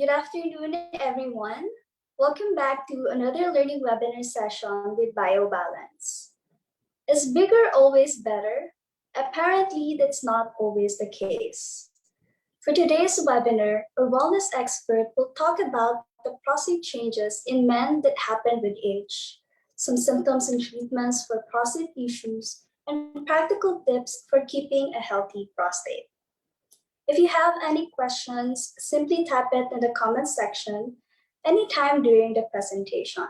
Good afternoon, everyone. Welcome back to another learning webinar session with BioBalance. Is bigger always better? Apparently, that's not always the case. For today's webinar, a wellness expert will talk about the prostate changes in men that happen with age, some symptoms and treatments for prostate issues, and practical tips for keeping a healthy prostate. If you have any questions, simply type it in the comments section anytime during the presentation.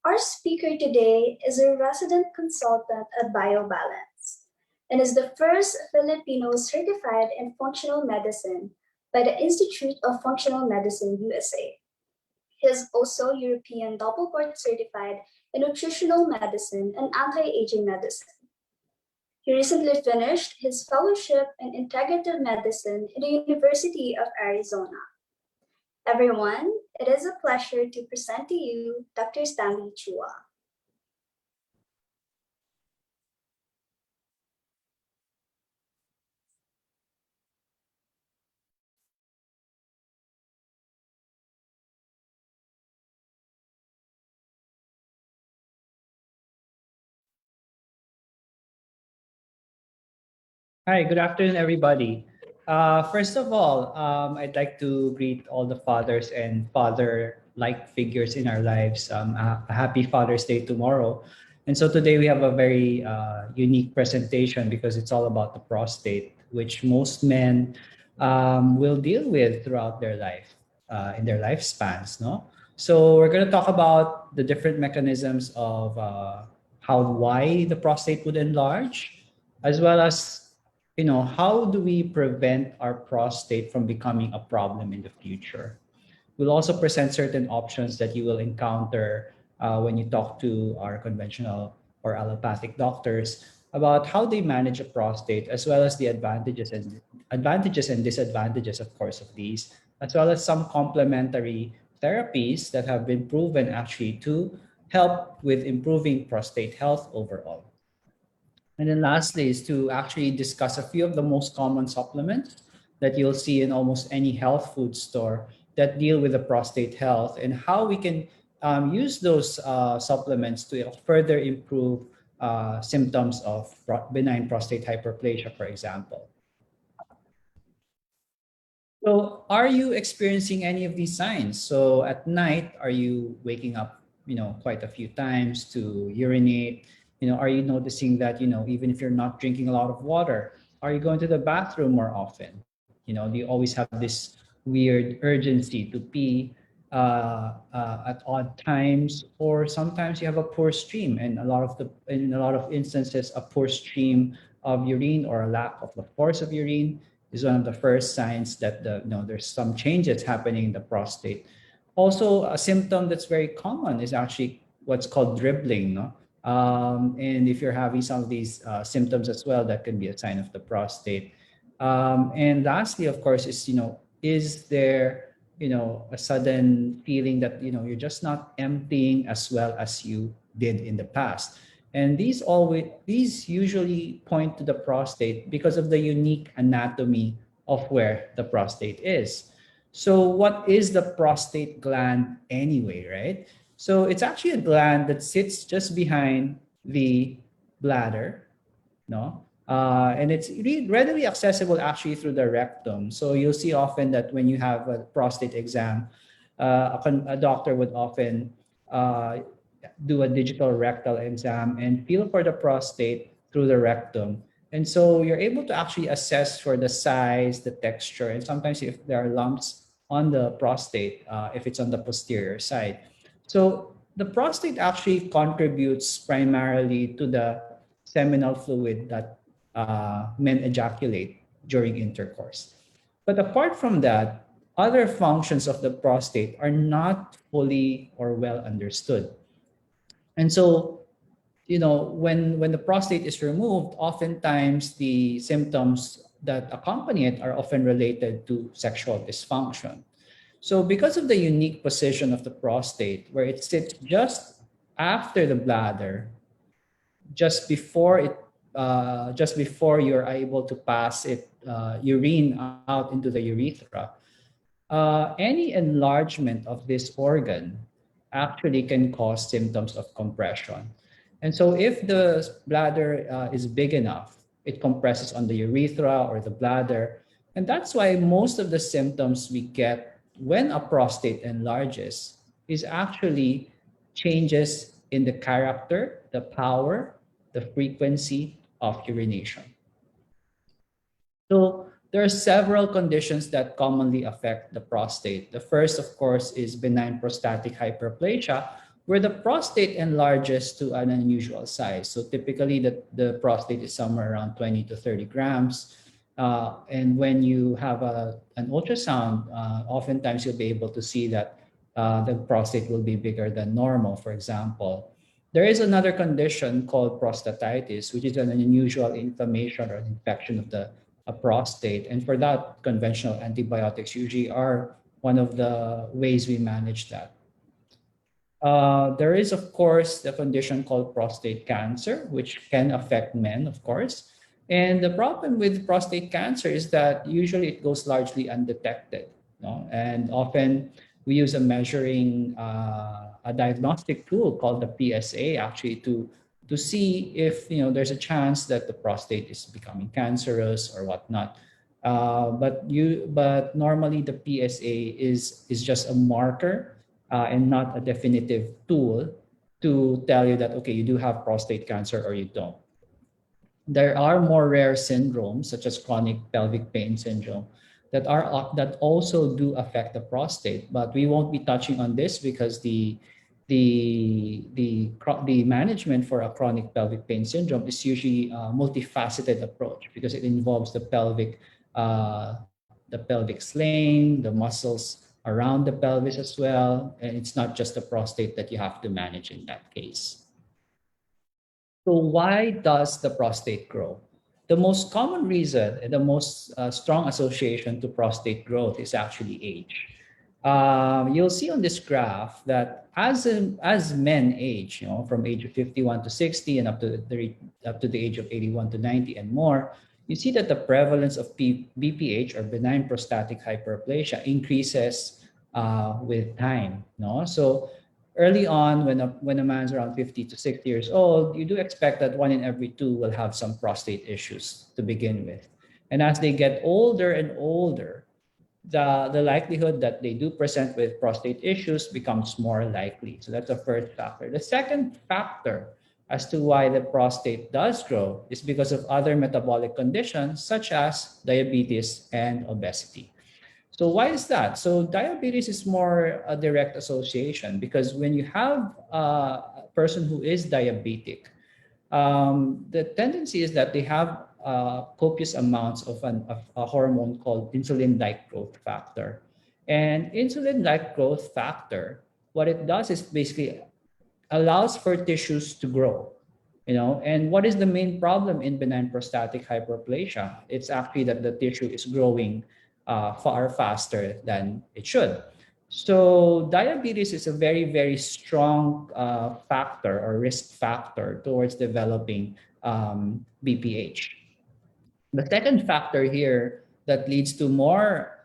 Our speaker today is a resident consultant at BioBalance and is the first Filipino certified in functional medicine by the Institute of Functional Medicine USA. He is also European double board certified in nutritional medicine and anti-aging medicine. He recently finished his fellowship in integrative medicine in the University of Arizona. Everyone, it is a pleasure to present to you Dr. Stanley Chua. Hi, good afternoon, everybody. First of all, I'd like to greet all the fathers and father-like figures in our lives. A happy Father's Day tomorrow. And so today we have a very unique presentation because it's all about the prostate, which most men will deal with throughout their life, in their lifespans, no? So we're going to talk about the different mechanisms of why the prostate would enlarge, as well as how do we prevent our prostate from becoming a problem in the future? We'll also present certain options that you will encounter when you talk to our conventional or allopathic doctors about how they manage a prostate, as well as the advantages and disadvantages, of course, of these, as well as some complementary therapies that have been proven actually to help with improving prostate health overall. And then lastly is to actually discuss a few of the most common supplements that you'll see in almost any health food store that deal with the prostate health and how we can use those supplements to further improve symptoms of benign prostate hyperplasia, for example. So are you experiencing any of these signs? So at night, are you waking up, quite a few times to urinate? Are you noticing that, even if you're not drinking a lot of water, are you going to the bathroom more often? Do you always have this weird urgency to pee at odd times, or sometimes you have a poor stream, and in a lot of instances, a poor stream of urine or a lack of the force of urine is one of the first signs that there's some changes happening in the prostate. Also, a symptom that's very common is actually what's called dribbling, no? And if you're having some of these symptoms as well, that can be a sign of the prostate. And lastly, of course, is there, a sudden feeling that, you're just not emptying as well as you did in the past. And these usually point to the prostate because of the unique anatomy of where the prostate is. So what is the prostate gland anyway, right? So it's actually a gland that sits just behind the bladder, no? And it's readily accessible actually through the rectum. So you'll see often that when you have a prostate exam, a doctor would often do a digital rectal exam and feel for the prostate through the rectum. And so you're able to actually assess for the size, the texture, and sometimes if there are lumps on the prostate, if it's on the posterior side. So the prostate actually contributes primarily to the seminal fluid that men ejaculate during intercourse. But apart from that, other functions of the prostate are not fully or well understood. And so, when the prostate is removed, oftentimes the symptoms that accompany it are often related to sexual dysfunction. So because of the unique position of the prostate, where it sits just after the bladder, just before you're able to pass it urine out into the urethra, any enlargement of this organ actually can cause symptoms of compression. And so if the bladder is big enough, it compresses on the urethra or the bladder. And that's why most of the symptoms we get when a prostate enlarges is actually changes in the character, the power, the frequency of urination. So there are several conditions that commonly affect the prostate. The first, of course, is benign prostatic hyperplasia, where the prostate enlarges to an unusual size. So typically the prostate is somewhere around 20 to 30 grams. And when you have an ultrasound, oftentimes you'll be able to see that the prostate will be bigger than normal, for example. There is another condition called prostatitis, which is an unusual inflammation or infection of the prostate. And for that, conventional antibiotics usually are one of the ways we manage that. There is, of course, the condition called prostate cancer, which can affect men, of course. And the problem with prostate cancer is that usually it goes largely undetected. No? And often we use a diagnostic tool called the PSA actually to see if there's a chance that the prostate is becoming cancerous or whatnot. But normally the PSA is just a marker and not a definitive tool to tell you that okay, you do have prostate cancer or you don't. There are more rare syndromes such as chronic pelvic pain syndrome that also do affect the prostate, but we won't be touching on this because the management for a chronic pelvic pain syndrome is usually a multifaceted approach because it involves the pelvic sling, the muscles around the pelvis as well, and it's not just the prostate that you have to manage in that case. So why does the prostate grow? The most common reason and the most strong association to prostate growth is actually age. You'll see on this graph that as men age, from age of 51 to 60 and up to the age of 81 to 90 and more, you see that the prevalence of BPH or benign prostatic hyperplasia increases with time. No, so early on, when a man's around 50 to 60 years old, you do expect that 1 in every 2 will have some prostate issues to begin with. And as they get older and older, the likelihood that they do present with prostate issues becomes more likely. So that's the first factor. The second factor as to why the prostate does grow is because of other metabolic conditions such as diabetes and obesity. So why is that? So diabetes is more a direct association because when you have a person who is diabetic, the tendency is that they have copious amounts of a hormone called insulin-like growth factor. And insulin-like growth factor, what it does is basically allows for tissues to grow. And what is the main problem in benign prostatic hyperplasia? It's actually that the tissue is growing far faster than it should. So diabetes is a very, very strong factor or risk factor towards developing BPH. The second factor here that leads to more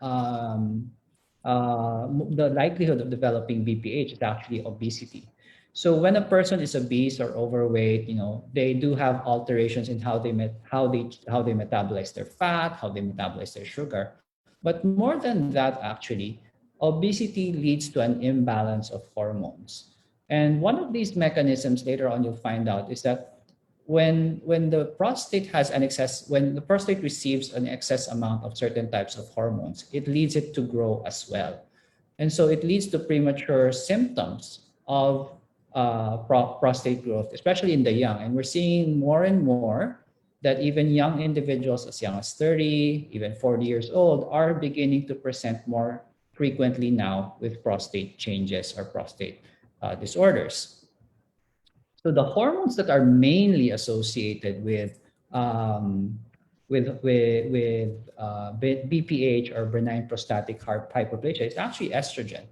the likelihood of developing BPH is actually obesity. So when a person is obese or overweight, they do have alterations in how they metabolize their fat, how they metabolize their sugar. But more than that, actually, obesity leads to an imbalance of hormones. And one of these mechanisms later on you'll find out is that when the prostate receives an excess amount of certain types of hormones, it leads it to grow as well. And so it leads to premature symptoms of prostate growth, especially in the young. And we're seeing more and more that even young individuals as young as 30, even 40 years old are beginning to present more frequently now with prostate changes or prostate disorders. So the hormones that are mainly associated with BPH or benign prostatic hyperplasia is actually estrogen.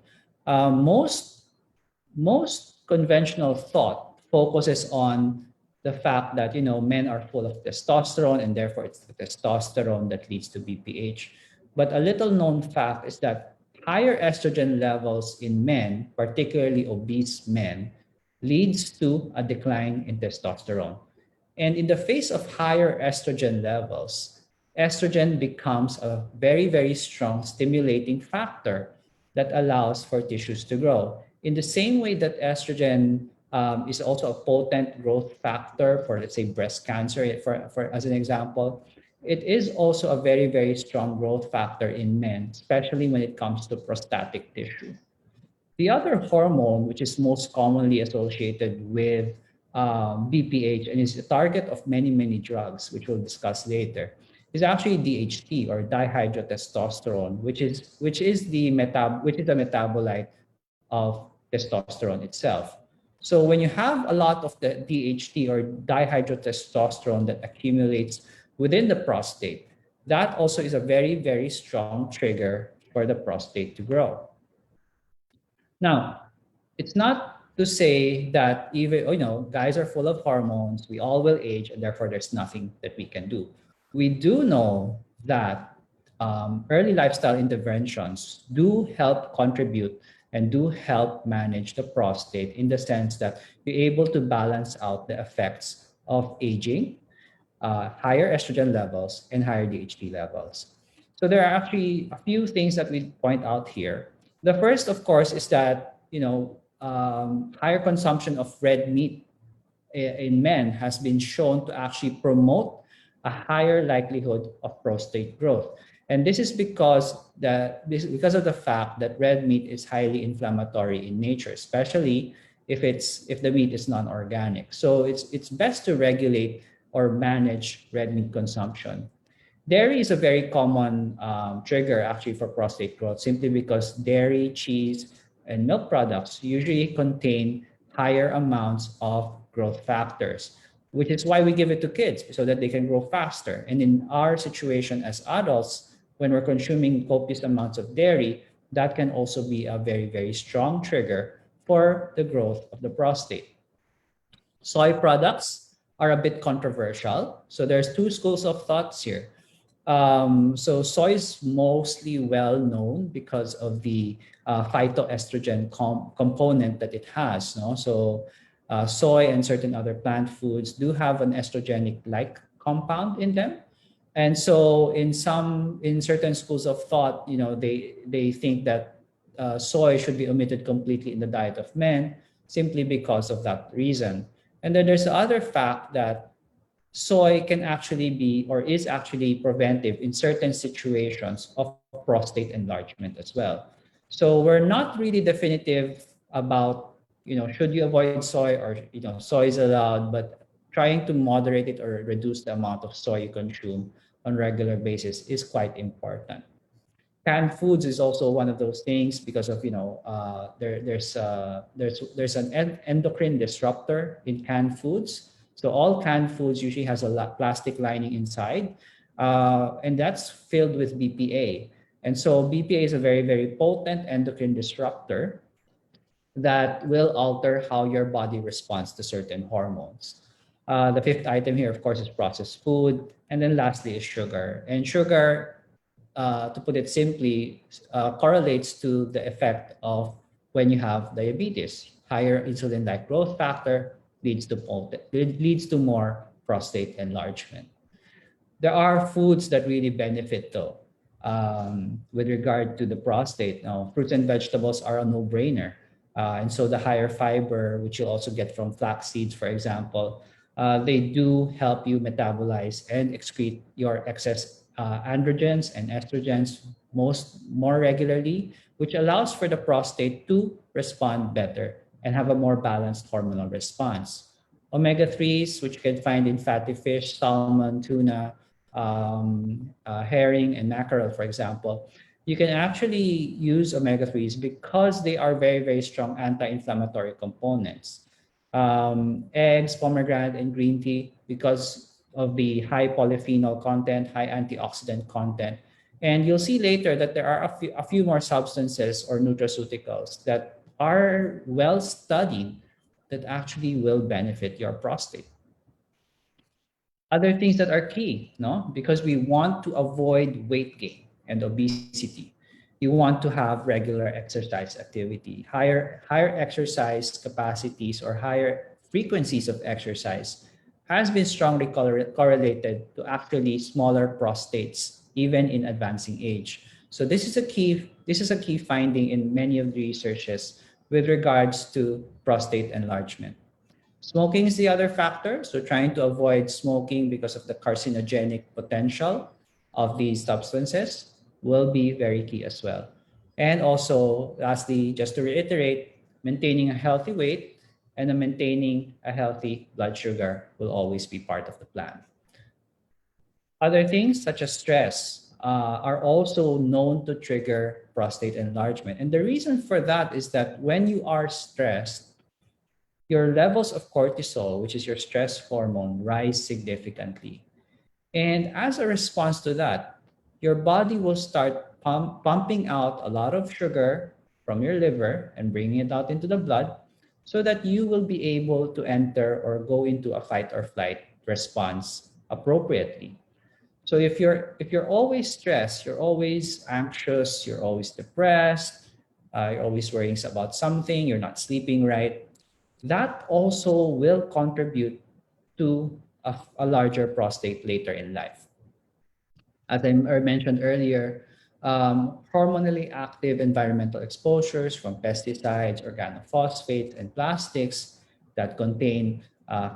Most conventional thought focuses on the fact that men are full of testosterone and therefore it's the testosterone that leads to BPH. But a little known fact is that higher estrogen levels in men, particularly obese men, leads to a decline in testosterone. And in the face of higher estrogen levels, estrogen becomes a very, very strong stimulating factor that allows for tissues to grow. In the same way that estrogen is also a potent growth factor for, let's say, breast cancer, for as an example, it is also a very, very strong growth factor in men, especially when it comes to prostatic tissue. The other hormone, which is most commonly associated with BPH and is the target of many, many drugs, which we'll discuss later, is actually DHT or dihydrotestosterone, which is a metabolite of testosterone itself. So when you have a lot of the DHT or dihydrotestosterone that accumulates within the prostate, that also is a very, very strong trigger for the prostate to grow. Now, it's not to say that even, guys are full of hormones, we all will age, and therefore there's nothing that we can do. We do know that early lifestyle interventions do help contribute and do help manage the prostate in the sense that you're able to balance out the effects of aging, higher estrogen levels, and higher DHT levels. So there are actually a few things that we point out here. The first, of course, is that higher consumption of red meat in men has been shown to actually promote a higher likelihood of prostate growth. And this is because of the fact that red meat is highly inflammatory in nature, especially if the meat is non-organic. So it's best to regulate or manage red meat consumption. Dairy is a very common trigger actually for prostate growth, simply because dairy, cheese, and milk products usually contain higher amounts of growth factors, which is why we give it to kids so that they can grow faster. And in our situation as adults, when we're consuming copious amounts of dairy, that can also be a very, very strong trigger for the growth of the prostate. Soy products are a bit controversial. So there's two schools of thoughts here. So soy is mostly well known because of the phytoestrogen component that it has. No? So soy and certain other plant foods do have an estrogenic-like compound in them. And so in certain schools of thought, they think that soy should be omitted completely in the diet of men simply because of that reason. And then there's the other fact that soy can actually be or is actually preventive in certain situations of prostate enlargement as well. So we're not really definitive about, should you avoid soy or, soy is allowed, but trying to moderate it or reduce the amount of soy you consume on regular basis is quite important. Canned foods is also one of those things because of there's an endocrine disruptor in canned foods. So all canned foods usually has a plastic lining inside, and that's filled with BPA. And so BPA is a very, very potent endocrine disruptor that will alter how your body responds to certain hormones. The fifth item here, of course, is processed food, and then lastly is sugar. And sugar, to put it simply, correlates to the effect of when you have diabetes. Higher insulin-like growth factor leads to more prostate enlargement. There are foods that really benefit though with regard to the prostate. Now, fruits and vegetables are a no-brainer. And so the higher fiber, which you'll also get from flax seeds, for example, they do help you metabolize and excrete your excess androgens and estrogens more regularly, which allows for the prostate to respond better and have a more balanced hormonal response. Omega-3s, which you can find in fatty fish, salmon, tuna, herring, and mackerel, for example, you can actually use omega-3s because they are very, very strong anti-inflammatory components. Eggs, pomegranate, and green tea because of the high polyphenol content, high antioxidant content. And you'll see later that there are a few more substances or nutraceuticals that are well studied that actually will benefit your prostate. Other things that are key, no? Because we want to avoid weight gain and obesity. you want to have regular exercise activity. Higher exercise capacities or higher frequencies of exercise has been strongly correlated to actually smaller prostates, even in advancing age. So this is a key finding in many of the researches with regards to prostate enlargement. Smoking is the other factor. So trying to avoid smoking because of the carcinogenic potential of these substances will be very key as well. And also, lastly, just to reiterate, maintaining a healthy weight and maintaining a healthy blood sugar will always be part of the plan. Other things such as stress are also known to trigger prostate enlargement. And the reason for that is that when you are stressed, your levels of cortisol, which is your stress hormone, rise significantly. And as a response to that, your body will start pumping out a lot of sugar from your liver and bringing it out into the blood so that you will be able to enter or go into a fight or flight response appropriately. So if you're always stressed, you're always anxious, you're always depressed, you're always worrying about something, you're not sleeping right, that also will contribute to a larger prostate later in life. As I mentioned earlier, hormonally active environmental exposures from pesticides, organophosphate, and plastics that contain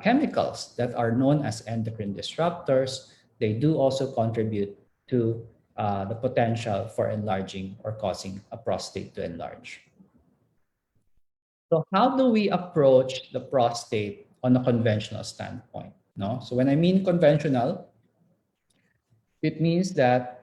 chemicals that are known as endocrine disruptors, they do also contribute to the potential for enlarging or causing a prostate to enlarge. So how do we approach the prostate on a conventional standpoint? No? So when I mean conventional, it means that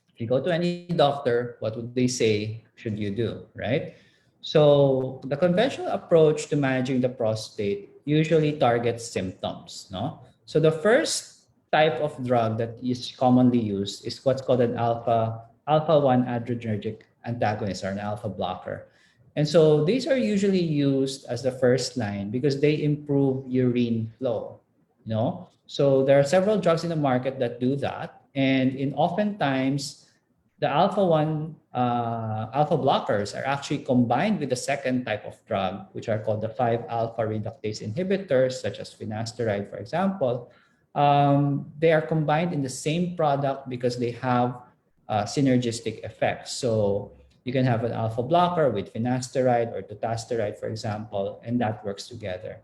if you go to any doctor, what would they say should you do, right? So the conventional approach to managing the prostate usually targets symptoms, no? So the first type of drug that is commonly used is what's called an alpha 1 adrenergic antagonist or an alpha blocker. And so these are usually used as the first line because they improve urine flow, you know? So there are several drugs in the market that do that. And in oftentimes, the alpha blockers are actually combined with the second type of drug, which are called the 5 alpha reductase inhibitors, such as finasteride, for example. They are combined in the same product because they have synergistic effects. So you can have an alpha blocker with finasteride or dutasteride, for example, and that works together.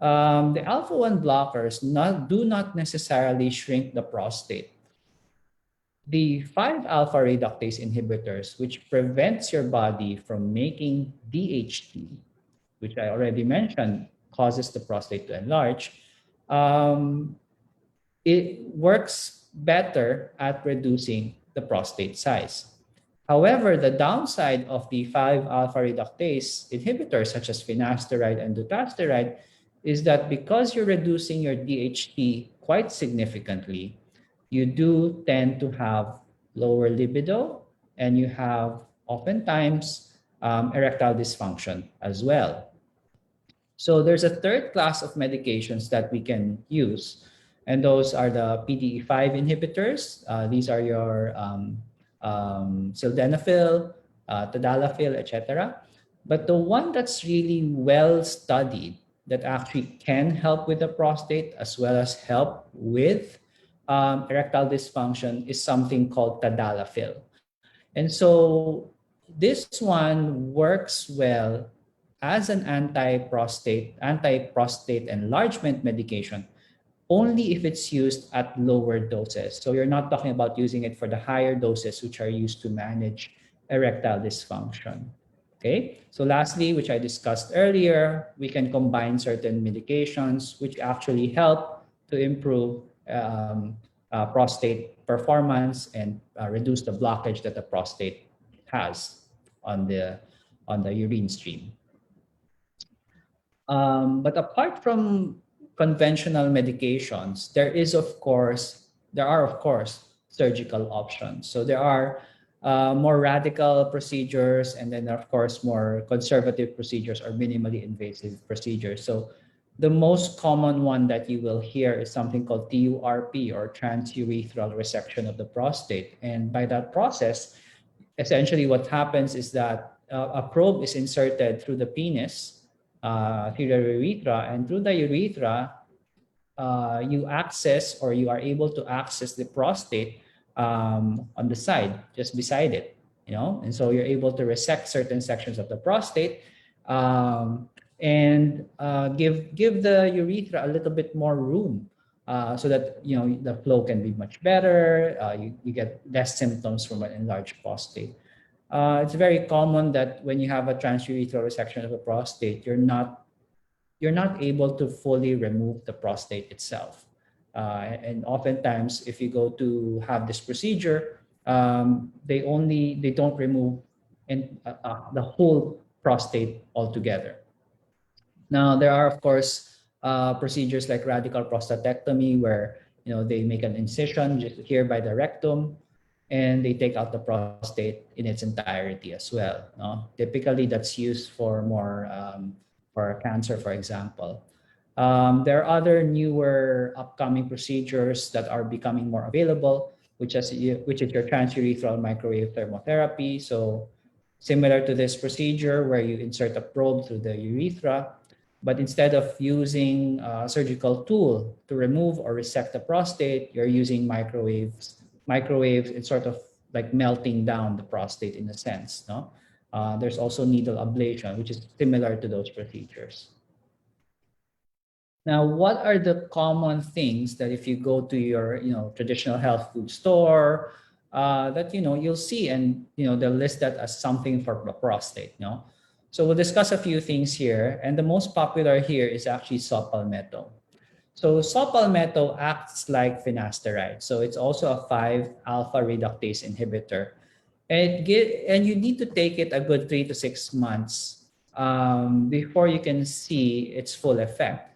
The alpha 1 blockers do not necessarily shrink the prostate. The 5 alpha reductase inhibitors, which prevents your body from making DHT, which I already mentioned, causes the prostate to enlarge, it works better at reducing the prostate size. However, the downside of the 5 alpha reductase inhibitors, such as finasteride and dutasteride, is that because you're reducing your DHT quite significantly, you do tend to have lower libido and you have oftentimes erectile dysfunction as well. So there's a third class of medications that we can use, and those are the Pde5 inhibitors. These are your sildenafil, tadalafil, etc. But the one that's really well studied that actually can help with the prostate as well as help with erectile dysfunction is something called tadalafil. And so this one works well as an anti-prostate enlargement medication only if it's used at lower doses. So you're not talking about using it for the higher doses which are used to manage erectile dysfunction. Okay, so lastly, which I discussed earlier, we can combine certain medications which actually help to improve prostate performance and reduce the blockage that the prostate has on the urine stream. But apart from conventional medications, there are of course surgical options. So there are more radical procedures, and then of course more conservative procedures or minimally invasive procedures. So the most common one that you will hear is something called TURP or transurethral resection of the prostate. And by that process, essentially what happens is that a probe is inserted through the penis, through the urethra, and through the urethra, you access or you are able to access the prostate on the side, just beside it, and so you're able to resect certain sections of the prostate um, and give the urethra a little bit more room so that the flow can be much better. You get less symptoms from an enlarged prostate. It's very common that when you have a transurethral resection of a prostate, you're not able to fully remove the prostate itself. And oftentimes, if you go to have this procedure, they don't remove the whole prostate altogether. Now, there are of course procedures like radical prostatectomy, where they make an incision just here by the rectum, and they take out the prostate in its entirety as well. No? Typically, that's used for more for cancer, for example. There are other newer upcoming procedures that are becoming more available, which is your transurethral microwave thermotherapy. So similar to this procedure where you insert a probe through the urethra, but instead of using a surgical tool to remove or resect the prostate, you're using microwaves. Microwaves, it's sort of like melting down the prostate in a sense. No, there's also needle ablation, which is similar to those procedures. Now, what are the common things that if you go to your traditional health food store that you'll see, and they'll list that as something for the prostate. So we'll discuss a few things here, and the most popular here is actually saw palmetto. So saw palmetto acts like finasteride, so it's also a 5-alpha reductase inhibitor, and you need to take it a good 3 to 6 months before you can see its full effect.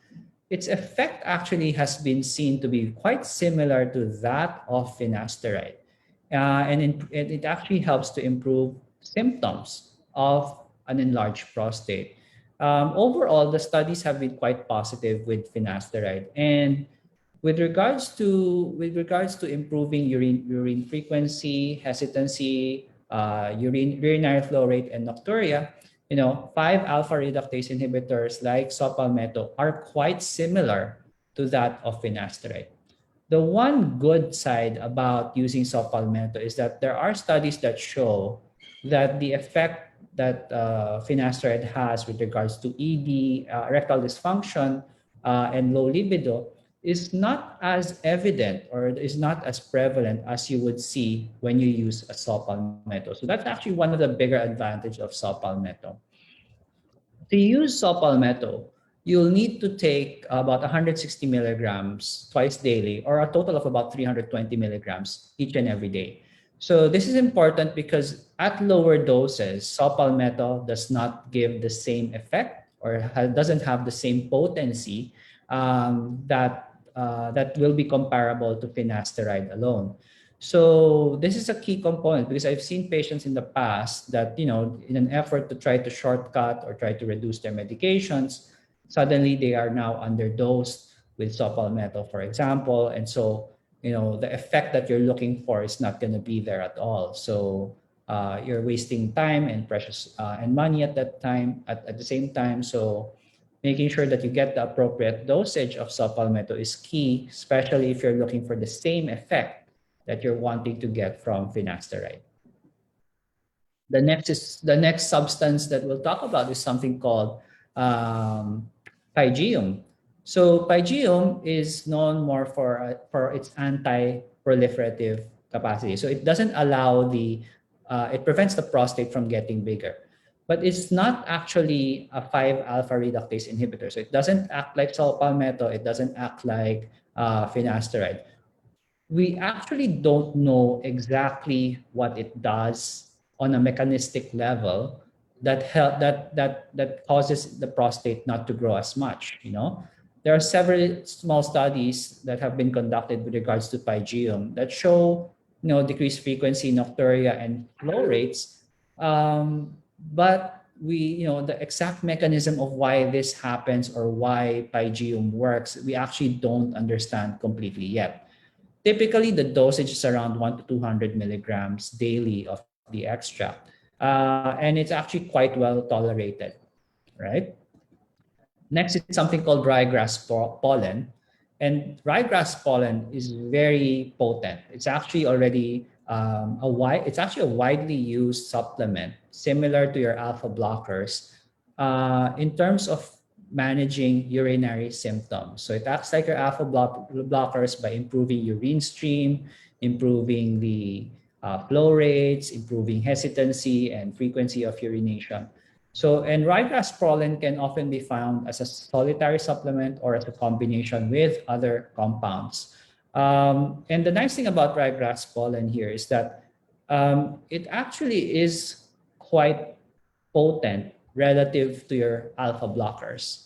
Its effect actually has been seen to be quite similar to that of finasteride. And it actually helps to improve symptoms of an enlarged prostate. Overall, the studies have been quite positive with finasteride. And with regards to improving urine frequency, hesitancy, urinary flow rate, and nocturia, 5-alpha reductase inhibitors like saw palmetto are quite similar to that of finasteride. The one good side about using saw palmetto is that there are studies that show that the effect that finasteride has with regards to ED, erectile dysfunction, and low libido is not as evident or is not as prevalent as you would see when you use a saw palmetto. So that's actually one of the bigger advantages of saw palmetto. To use saw palmetto, you'll need to take about 160 milligrams twice daily, or a total of about 320 milligrams each and every day. So this is important because at lower doses, saw palmetto does not give the same effect or doesn't have the same potency that will be comparable to finasteride alone. So this is a key component because I've seen patients in the past that, in an effort to try to shortcut or try to reduce their medications, suddenly they are now underdosed with saw palmetto, for example. And so, the effect that you're looking for is not going to be there at all. So you're wasting time and precious and money at that time, at the same time. So making sure that you get the appropriate dosage of saw palmetto is key, especially if you're looking for the same effect that you're wanting to get from finasteride. The next substance that we'll talk about is something called pygeum. So pygeum is known more for its anti-proliferative capacity. So it doesn't allow it prevents the prostate from getting bigger. But it's not actually a 5-alpha reductase inhibitor. So it doesn't act like saw palmetto. It doesn't act like finasteride. We actually don't know exactly what it does on a mechanistic level that causes the prostate not to grow as much. There are several small studies that have been conducted with regards to pygeum that show decreased frequency, nocturia, and flow rates. But the exact mechanism of why this happens or why pygeum works, we actually don't understand completely yet. Typically, the dosage is around 1 to 200 milligrams daily of the extract. And it's actually quite well tolerated, right? Next is something called ryegrass pollen. And ryegrass pollen is very potent. It's actually already it's actually a widely used supplement, similar to your alpha blockers, in terms of managing urinary symptoms. So it acts like your alpha blockers by improving urine stream, improving the flow rates, improving hesitancy and frequency of urination. So, and ryegrass pollen can often be found as a solitary supplement or as a combination with other compounds. And the nice thing about ryegrass pollen here is that it actually is quite potent relative to your alpha blockers.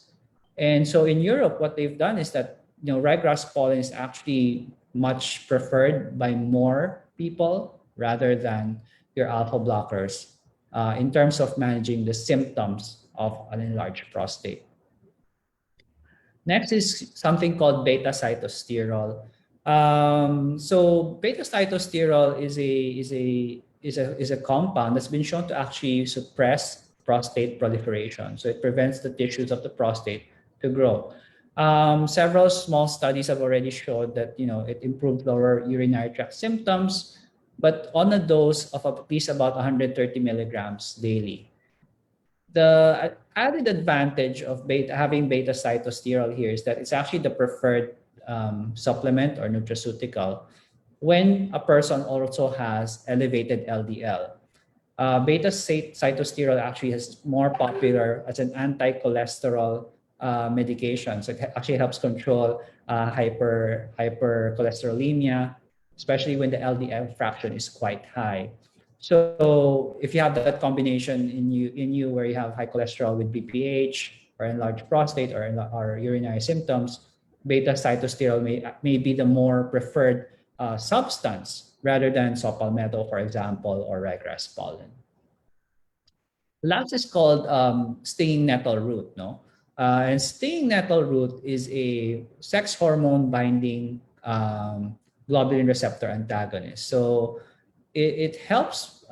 And so in Europe, what they've done is that ryegrass pollen is actually much preferred by more people rather than your alpha blockers in terms of managing the symptoms of an enlarged prostate. Next is something called beta cytosterol. So beta cytosterol is a compound that's been shown to actually suppress prostate proliferation. So it prevents the tissues of the prostate to grow. Several small studies have already showed that it improves lower urinary tract symptoms, but on a dose of at least about 130 milligrams daily. The added advantage of having beta cytosterol here is that it's actually the preferred supplement or nutraceutical when a person also has elevated LDL. Beta cytosterol actually is more popular as an anti-cholesterol medication. So it actually helps control hypercholesterolemia, especially when the LDL fraction is quite high. So if you have that combination in you where you have high cholesterol with BPH or enlarged prostate or urinary symptoms, beta cytosterol may be the more preferred substance rather than saw palmetto, for example, or ryegrass pollen. Last is called stinging nettle root. And stinging nettle root is a sex hormone binding globulin receptor antagonist. So it helps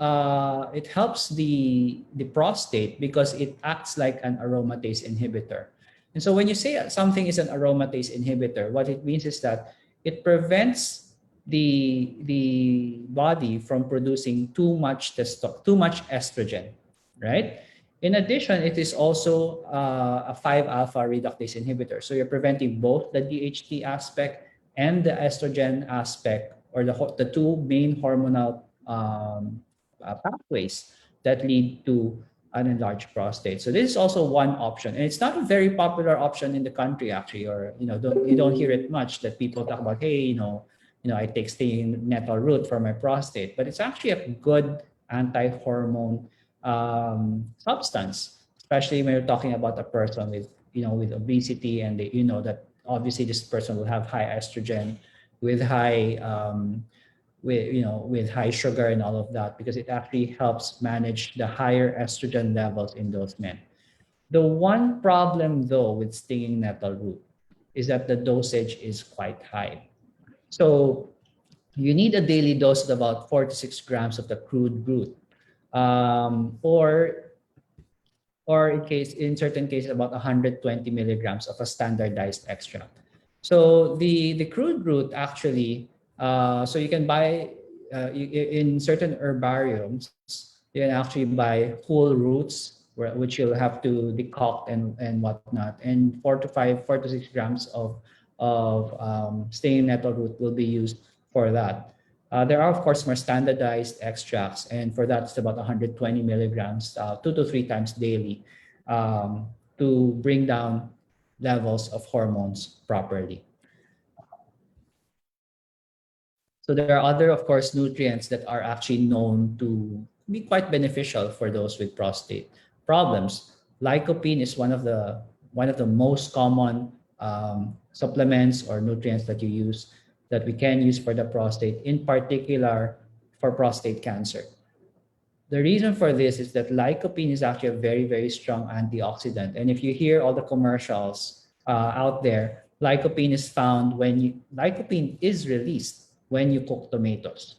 the prostate because it acts like an aromatase inhibitor. And so when you say something is an aromatase inhibitor, what it means is that it prevents the body from producing too much estrogen, right? In addition, it is also a 5-alpha reductase inhibitor. So you're preventing both the DHT aspect and the estrogen aspect, or the two main hormonal pathways that lead to an enlarged prostate. So this is also one option, and it's not a very popular option in the country actually, or you don't hear it much that people talk about, hey, I take stinging nettle root for my prostate, but it's actually a good anti-hormone substance, especially when you're talking about a person with obesity, and that obviously this person will have high estrogen with high with high sugar and all of that, because it actually helps manage the higher estrogen levels in those men. The one problem though with stinging nettle root is that the dosage is quite high. So you need a daily dose of about 4 to 6 grams of the crude root, or in certain cases about 120 milligrams of a standardized extract. So the crude root actually, so you can buy in certain herbariums, you can actually buy whole roots, which you'll have to decoct and whatnot, and 4 to 6 grams of stinging nettle root will be used for that. There are, of course, more standardized extracts, and for that, it's about 120 milligrams, 2 to 3 times daily, to bring down levels of hormones properly. So there are other, of course, nutrients that are actually known to be quite beneficial for those with prostate problems. Lycopene is one of the most common supplements or nutrients that we can use for the prostate, in particular for prostate cancer. The reason for this is that lycopene is actually a very, very strong antioxidant. And if you hear all the commercials out there, lycopene is released when you cook tomatoes.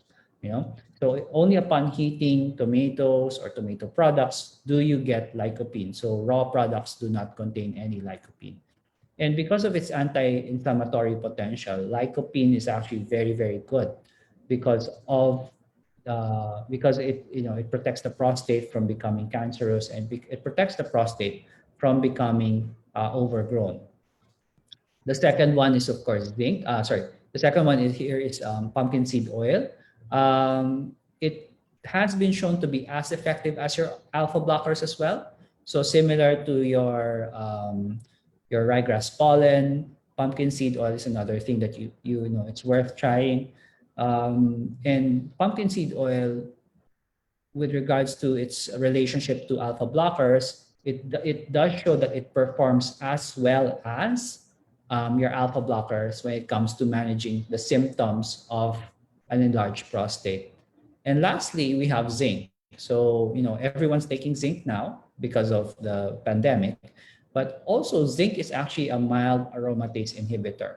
So only upon heating tomatoes or tomato products do you get lycopene. So raw products do not contain any lycopene. And because of its anti-inflammatory potential, lycopene is actually very, very good because of because it protects the prostate from becoming cancerous, and it protects the prostate from becoming overgrown. The second one is of course zinc. The second one is here is pumpkin seed oil. It has been shown to be as effective as your alpha blockers as well. So similar to your ryegrass pollen, pumpkin seed oil is another thing that you know it's worth trying. And pumpkin seed oil, with regards to its relationship to alpha blockers, it does show that it performs as well as your alpha blockers when it comes to managing the symptoms of an enlarged prostate. And lastly, we have zinc. So, everyone's taking zinc now because of the pandemic, but also zinc is actually a mild aromatase inhibitor.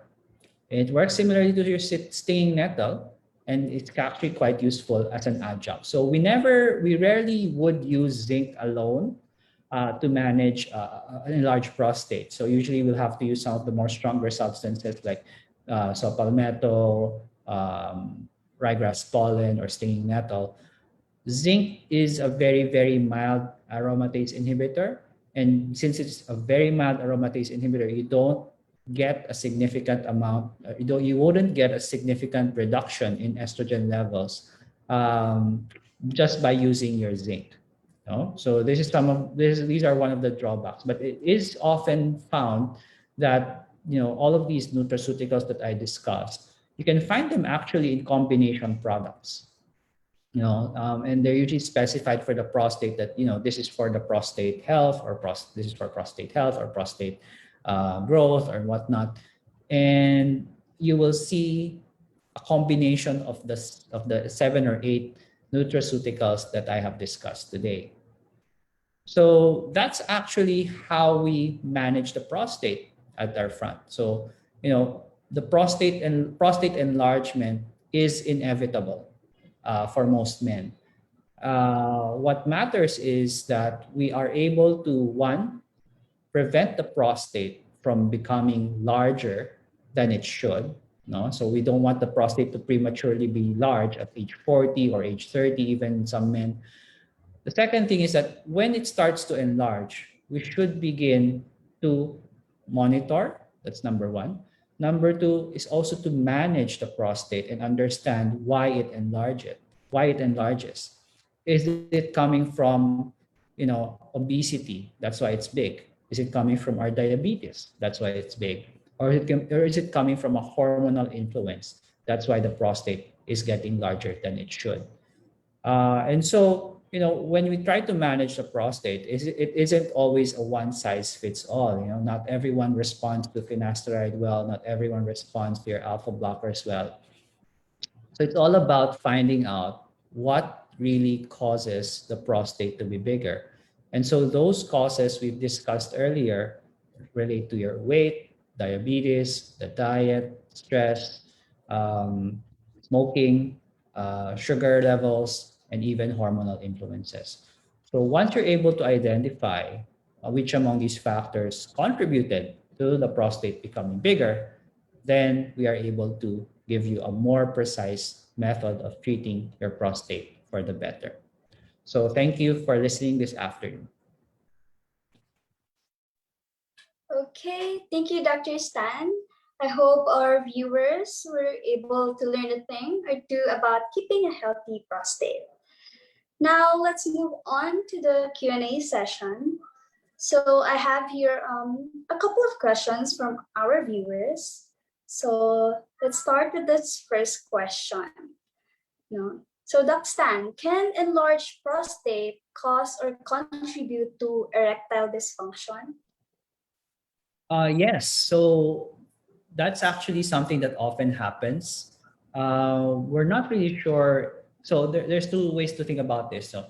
It works similarly to your stinging nettle, and it's actually quite useful as an adjunct. So we rarely would use zinc alone to manage an enlarged prostate. So usually we'll have to use some of the more stronger substances like saw palmetto, ryegrass pollen, or stinging nettle. Zinc is a very, very mild aromatase inhibitor. And since it's a very mild aromatase inhibitor, you don't get a significant amount, you wouldn't get a significant reduction in estrogen levels just by using your zinc. No? So this is these are one of the drawbacks, but it is often found that all of these nutraceuticals that I discussed, you can find them actually in combination products. And they're usually specified for the prostate that this is for the prostate health, or this is for prostate health or prostate growth or whatnot. And you will see a combination of the 7 or 8 nutraceuticals that I have discussed today. So that's actually how we manage the prostate at our front. So the prostate enlargement is inevitable for most men. What matters is that we are able to, one, prevent the prostate from becoming larger than it should. No? So we don't want the prostate to prematurely be large at age 40 or age 30, even in some men. The second thing is that when it starts to enlarge, we should begin to monitor. That's number one. Number two is also to manage the prostate and understand why it enlarges. Is it coming from, obesity? That's why it's big. Is it coming from our diabetes? That's why it's big. Or is it coming from a hormonal influence? That's why the prostate is getting larger than it should. And so, when we try to manage the prostate, it isn't always a one size fits all. Not everyone responds to finasteride well. Not everyone responds to your alpha blockers well. So it's all about finding out what really causes the prostate to be bigger. And so those causes we've discussed earlier relate to your weight, diabetes, the diet, stress, smoking, sugar levels, and even hormonal influences. So once you're able to identify which among these factors contributed to the prostate becoming bigger, then we are able to give you a more precise method of treating your prostate for the better. So thank you for listening this afternoon. Okay, thank you, Dr. Stan. I hope our viewers were able to learn a thing or two about keeping a healthy prostate. Now let's move on to the Q&A session. So I have here a couple of questions from our viewers. So let's start with this first question. So Dr. Stan, can enlarged prostate cause or contribute to erectile dysfunction? Yes. So that's actually something that often happens. We're not really sure. So there's two ways to think about this. So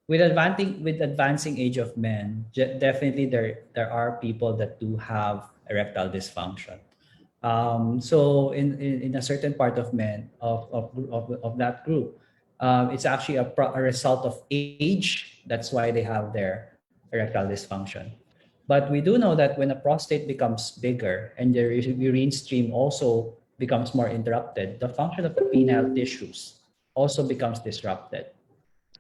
with advancing age of men, definitely there are people that do have erectile dysfunction. So in a certain part of men of that group, It's actually a result of age. That's why they have their erectile dysfunction. But we do know that when a prostate becomes bigger and the urine stream also becomes more interrupted, the function of the penile tissues also becomes disrupted.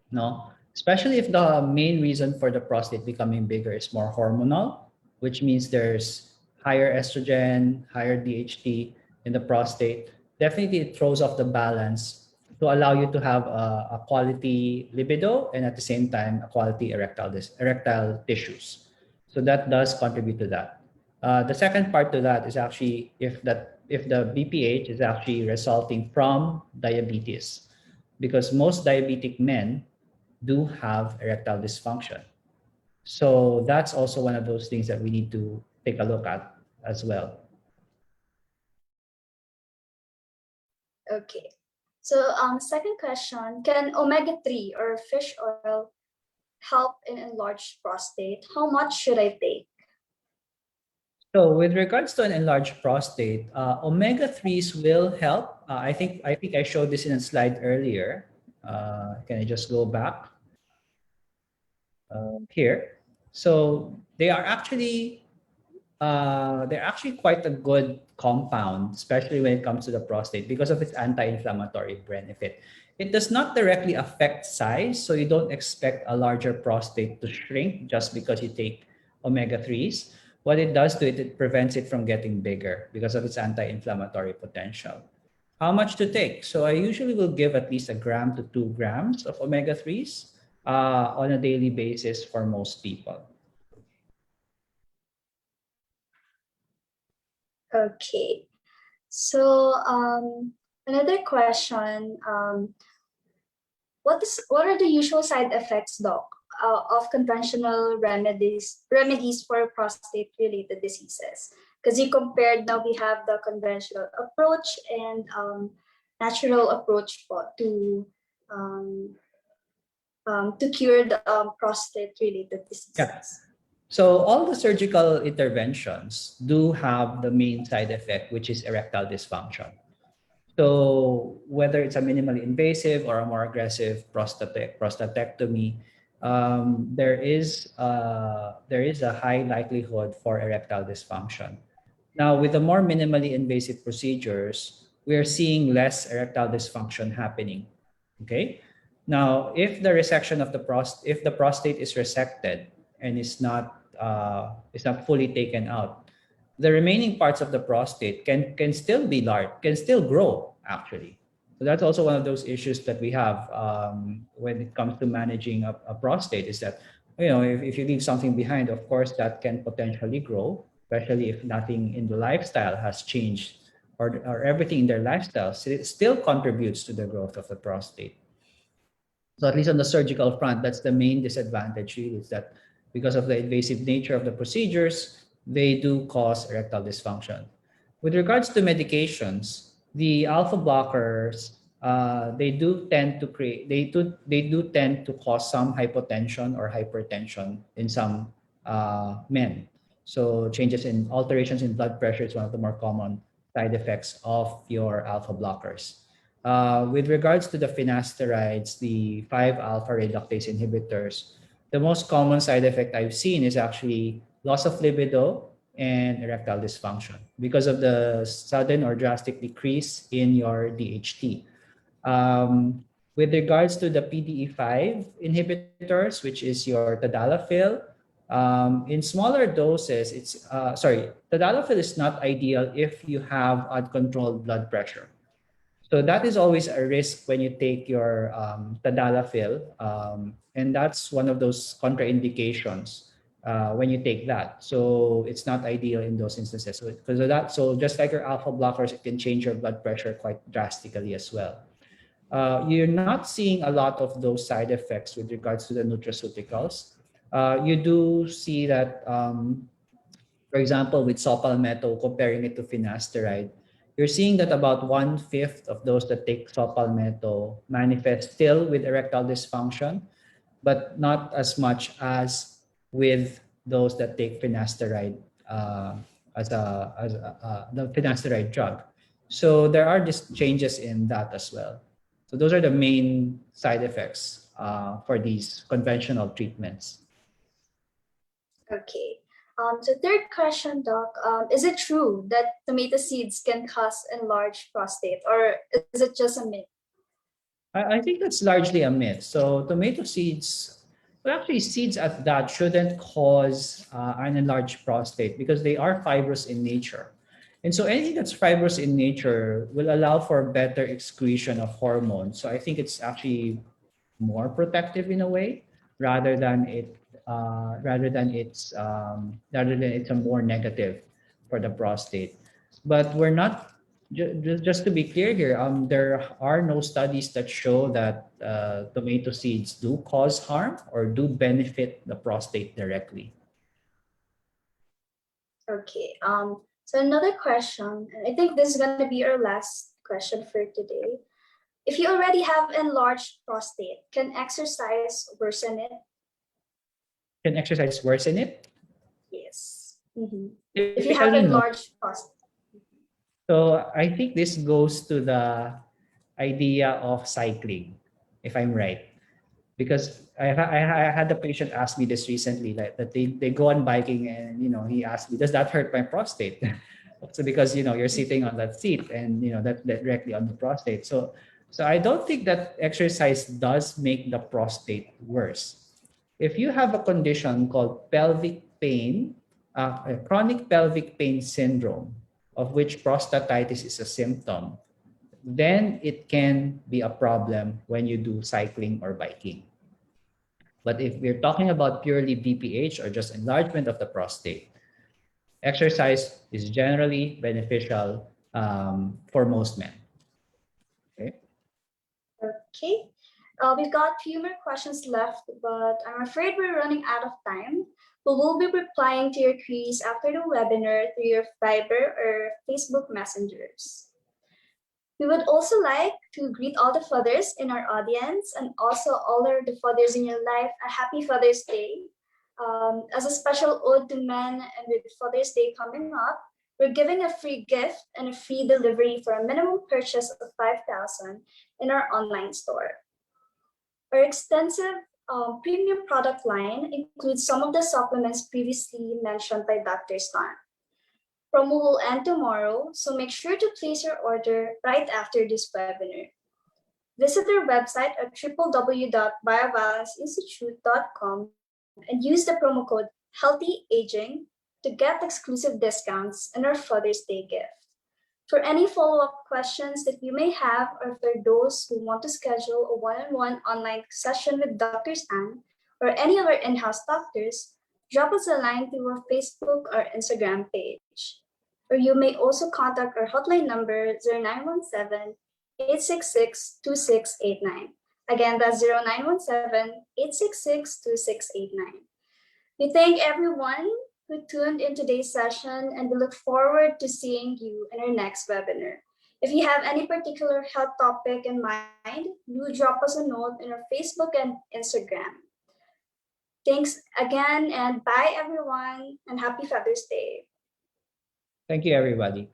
No, especially if the main reason for the prostate becoming bigger is more hormonal, which means there's higher estrogen, higher DHT in the prostate. Definitely, it throws off the balance to allow you to have a quality libido and at the same time a quality erectile tissues. So that does contribute to that. The second part to that is actually if the BPH is actually resulting from diabetes, because most diabetic men do have erectile dysfunction. So that's also one of those things that we need to take a look at as well. Okay. So, second question, can omega-3 or fish oil help in enlarged prostate? How much should I take? So with regards to an enlarged prostate, omega-3s will help. I think I showed this in a slide earlier. Can I just go back here? So they're actually quite a good compound, especially when it comes to the prostate because of its anti-inflammatory benefit. It does not directly affect size, so you don't expect a larger prostate to shrink just because you take omega-3s. What it does to it, it prevents it from getting bigger because of its anti-inflammatory potential. How much to take? So I usually will give at least a gram to 2 grams of omega-3s on a daily basis for most people. Okay. So, another question, what are the usual side effects, doc, of conventional remedies for prostate related diseases? Because you compared, now we have the conventional approach and natural approach um, to cure the prostate related Yeah. diseases. So all the surgical interventions do have the main side effect, which is erectile dysfunction. So whether it's a minimally invasive or a more aggressive prostatectomy, there is a high likelihood for erectile dysfunction. Now, with the more minimally invasive procedures, we are seeing less erectile dysfunction happening. Okay. Now, if the resection of if the prostate is resected and is not fully taken out, the remaining parts of the prostate can still be large, can still grow actually. So that's also one of those issues that we have when it comes to managing a prostate is that if you leave something behind, of course that can potentially grow, especially if nothing in the lifestyle has changed or everything in their lifestyle still contributes to the growth of the prostate. So at least on the surgical front, that's the main disadvantage really, is that because of the invasive nature of the procedures, they do cause erectile dysfunction. With regards to medications, the alpha blockers, they do tend to cause some hypotension or hypertension in some men. So alterations in blood pressure is one of the more common side effects of your alpha blockers. With regards to the finasteride, the 5-alpha reductase inhibitors, the most common side effect I've seen is actually loss of libido and erectile dysfunction because of the sudden or drastic decrease in your DHT. With regards to the PDE5 inhibitors, which is your tadalafil, in smaller doses, tadalafil is not ideal if you have uncontrolled blood pressure. So that is always a risk when you take your tadalafil, and that's one of those contraindications when you take that. So it's not ideal in those instances. So because of that, so just like your alpha blockers, it can change your blood pressure quite drastically as well. You're not seeing a lot of those side effects with regards to the nutraceuticals. You do see that for example, with sopalmeto, comparing it to finasteride, you're seeing that about 1/5 of those that take sopalmeto manifest still with erectile dysfunction, but not as much as with those that take finasteride the finasteride drug. So there are just changes in that as well. So those are the main side effects for these conventional treatments. Okay. So third question, Doc. Is it true that tomato seeds can cause enlarged prostate, or is it just a myth? I think that's largely a myth. So tomato seeds, well, actually seeds at that shouldn't cause an enlarged prostate because they are fibrous in nature. And so anything that's fibrous in nature will allow for better excretion of hormones. So I think it's actually more protective in a way rather than it's a more negative for the prostate. But we're not just to be clear here, there are no studies that show that tomato seeds do cause harm or do benefit the prostate directly. Okay. So another question, and I think this is going to be our last question for today. If you already have enlarged prostate, can exercise worsen it? Can exercise worsen it? Yes. Mm-hmm. If you have Typically, no. enlarged prostate. So I think this goes to the idea of cycling, if I'm right. Because I had a patient ask me this recently, like that they go on biking and he asked me, does that hurt my prostate? So because you're sitting on that seat and that directly on the prostate. So I don't think that exercise does make the prostate worse. If you have a condition called pelvic pain, chronic pelvic pain syndrome, of which prostatitis is a symptom, then it can be a problem when you do cycling or biking. But if we're talking about purely BPH or just enlargement of the prostate, exercise is generally beneficial for most men. Okay. Okay. We've got a few more questions left, but I'm afraid we're running out of time. We will be replying to your queries after the webinar through your Viber or Facebook messengers. We would also like to greet all the fathers in our audience and also all the fathers in your life a happy Father's Day. As a special ode to men and with Father's Day coming up, we're giving a free gift and a free delivery for a minimum purchase of 5,000 in our online store. Our extensive premium product line includes some of the supplements previously mentioned by Dr. Stan. Promo will end tomorrow, so make sure to place your order right after this webinar. Visit our website at www.biovalenceinstitute.com and use the promo code HEALTHYAGING to get exclusive discounts and our Father's Day gift. For any follow-up questions that you may have, or for those who want to schedule a one-on-one online session with Dr. Stan or any of our in-house doctors, drop us a line through our Facebook or Instagram page. Or you may also contact our hotline number 0917-866-2689. Again, that's 0917-866-2689. We thank everyone who tuned in today's session, and we look forward to seeing you in our next webinar. If you have any particular health topic in mind, do drop us a note in our Facebook and Instagram. Thanks again, and bye everyone, and happy Father's Day. Thank you, everybody.